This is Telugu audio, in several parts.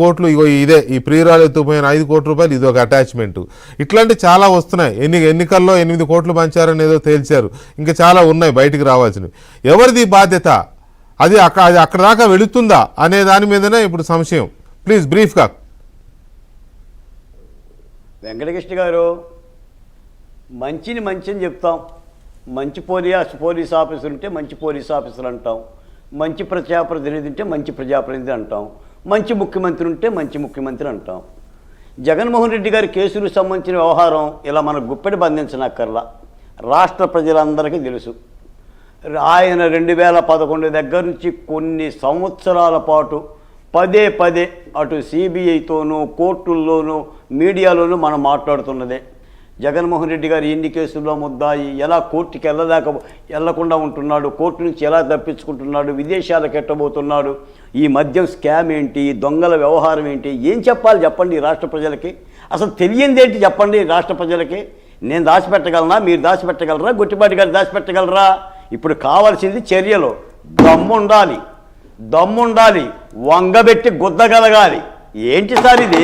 కోట్లు ఇగో ఇదే ఈ ప్రియురాలు ఎత్తుపోయిన 5 కోట్ల రూపాయలు ఇది ఒక అటాచ్మెంట్. ఇట్లాంటి చాలా వస్తున్నాయి. ఎన్నికల్లో 8 కోట్లు పంచారని ఏదో తేల్చారు. ఇంకా చాలా ఉన్నాయి బయటికి రావాల్సినవి. ఎవరిది బాధ్యత? అది అక్కడ దాకా వెళుతుందా అనే దాని మీదనే ఇప్పుడు సంశయం. ప్లీజ్ బ్రీఫ్గా. వెంకటకృష్ణ గారు, మంచిని మంచి అని చెప్తాం. మంచి పోలీస్ ఆఫీసర్ ఉంటే మంచి పోలీస్ ఆఫీసర్ అంటాం. మంచి ప్రజాప్రతినిధి ఉంటే మంచి ప్రజాప్రతినిధి అంటాం. మంచి ముఖ్యమంత్రి ఉంటే మంచి ముఖ్యమంత్రి అంటాం. జగన్మోహన్ రెడ్డి గారి కేసులకు సంబంధించిన వ్యవహారం ఇలా మన గుప్పెడి బంధించనక్కర్లా. రాష్ట్ర ప్రజలందరికీ తెలుసు. ఆయన 2011 దగ్గర నుంచి కొన్ని సంవత్సరాల పాటు పదే అటు సిబిఐతోనూ కోర్టుల్లోనూ మీడియాలోనూ మనం మాట్లాడుతున్నదే. జగన్మోహన్ రెడ్డి గారు ఎన్ని కేసుల్లో ముద్దాయి, ఎలా కోర్టుకి వెళ్లకుండా ఉంటున్నాడు, కోర్టు నుంచి ఎలా తప్పించుకుంటున్నాడు, విదేశాలకు ఎట్టబోతున్నాడు, ఈ మద్యం స్కామ్ ఏంటి, దొంగల వ్యవహారం ఏంటి, ఏం చెప్పాలి చెప్పండి ఈ రాష్ట్ర ప్రజలకి? అసలు తెలియందేంటి చెప్పండి రాష్ట్ర ప్రజలకి? నేను దాచిపెట్టగలనా? మీరు దాచిపెట్టగలరా? గొట్టిపాటి గారు దాచిపెట్టగలరా? ఇప్పుడు కావాల్సింది చర్యలు. దమ్ముండాలి, వంగబెట్టి గుద్దగలగాలి. ఏంటి సార్ ఇది?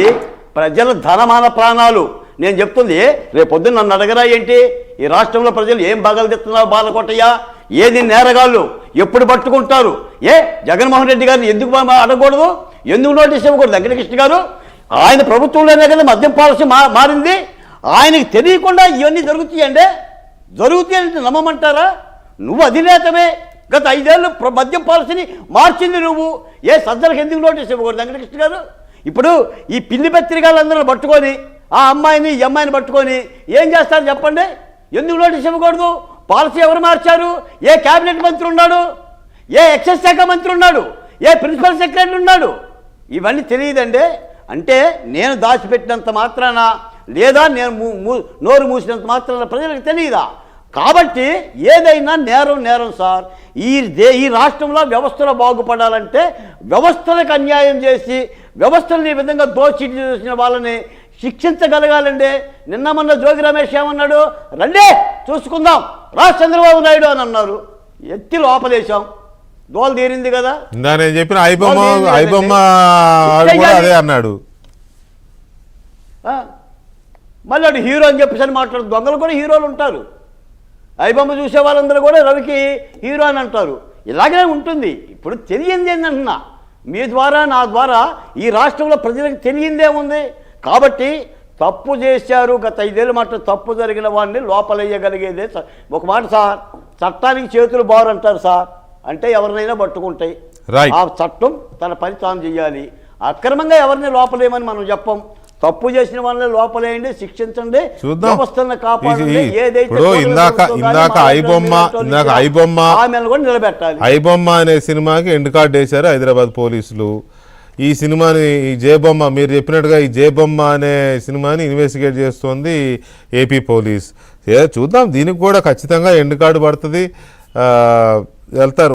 ప్రజల ధనమాన ప్రాణాలు. నేను చెప్తుంది, రేపొద్దున నన్ను అడగరా ఏంటి? ఈ రాష్ట్రంలో ప్రజలు ఏం బగలదెత్తున్నారు బాలకోటయ్య? ఏది నేరగాళ్ళు ఎప్పుడు పట్టుకుంటారు? జగన్మోహన్ రెడ్డి గారిని ఎందుకు అడగకూడదు? ఎందుకు నోటీస్ ఇవ్వకూడదు? వెంకటకృష్ణ గారు, ఆయన ప్రభుత్వంలోనే కదా మద్యం పాలసీ మారింది. ఆయనకి తెలియకుండా ఇవన్నీ జరుగుతాయంటే నమ్మమంటారా? నువ్వు అధినేతమే. గత 5 ఏళ్ళు మద్యం పాలసీని మార్చింది నువ్వు. సజ్జలకు ఎందుకు నోటీస్ ఇవ్వకూడదు వెంకటకృష్ణ గారు? ఇప్పుడు ఈ పిల్లి పత్రికలందరూ పట్టుకొని ఆ అమ్మాయిని ఈ అమ్మాయిని పట్టుకొని ఏం చేస్తారు చెప్పండి? ఎందుకు నోటీస్ ఇవ్వకూడదు? పాలసీ ఎవరు మార్చారు? ఏ క్యాబినెట్ మంత్రి ఉన్నాడు? ఏ ఎక్సైజ్ శాఖ మంత్రి ఉన్నాడు? ఏ ప్రిన్సిపల్ సెక్రటరీ ఉన్నాడు? ఇవన్నీ తెలియదండి. అంటే నేను దాచిపెట్టినంత మాత్రాన, లేదా నేను నోరు మూసినంత మాత్రాన ప్రజలకు తెలియదా? కాబట్టి ఏదైనా నేరం సార్. ఈ రాష్ట్రంలో వ్యవస్థలు బాగుపడాలంటే వ్యవస్థలకు అన్యాయం చేసి వ్యవస్థలను ఈ విధంగా దోచి చేసిన వాళ్ళని శిక్షించగలగాలండి. నిన్న మొన్న జోగి రమేష్ ఏమన్నాడు? రండి చూసుకుందాం రా చంద్రబాబు నాయుడు అని అన్నారు. ఎత్తి లోపలేశాం. దోలు తీరింది కదా. నేను చెప్పిన ఐబొమ్మ అదే అన్నాడు. మళ్ళీ అటు హీరో అని చెప్పేసి మాట్లాడు. దొంగలు కూడా హీరోలు ఉంటారు. ఐబొమ్మ చూసే వాళ్ళందరూ కూడా రవికి హీరో అని అంటారు. ఇలాగే ఉంటుంది. ఇప్పుడు తెలియంది ఏంటంటున్నా, మీ ద్వారా నా ద్వారా ఈ రాష్ట్రంలో ప్రజలకు తెలియందే ఉంది. కాబట్టి తప్పు చేశారు, గత 5 ఏళ్ళ మాట తప్పు జరిగిన వాడిని లోపలయ్యగలిగేదే. ఒక మాట సార్, చట్టానికి చేతులు బారు అంటారు సార్. అంటే ఎవరినైనా పట్టుకుంటాయి. ఆ చట్టం తన పని తాను చేయాలి. అక్రమంగా ఎవరిని లోపలేయమని మనం చెప్పం. తప్పు చేసిన వాళ్ళని లోపలేయండి, శిక్షించండి, వ్యవస్థను కాపాడండి. ఏదైతే ఐబొమ్మ అనే సినిమాకి ఎండ్ కార్డ్ వేశారు హైదరాబాద్ పోలీసులు. ఈ సినిమాని ఈ జేబొమ్మ, మీరు చెప్పినట్టుగా ఈ జేబొమ్మ అనే సినిమాని ఇన్వెస్టిగేట్ చేస్తోంది ఏపీ పోలీస్. చూద్దాం, దీనికి కూడా ఖచ్చితంగా ఎండ్ కార్డు పడుతుంది. వెళ్తారు.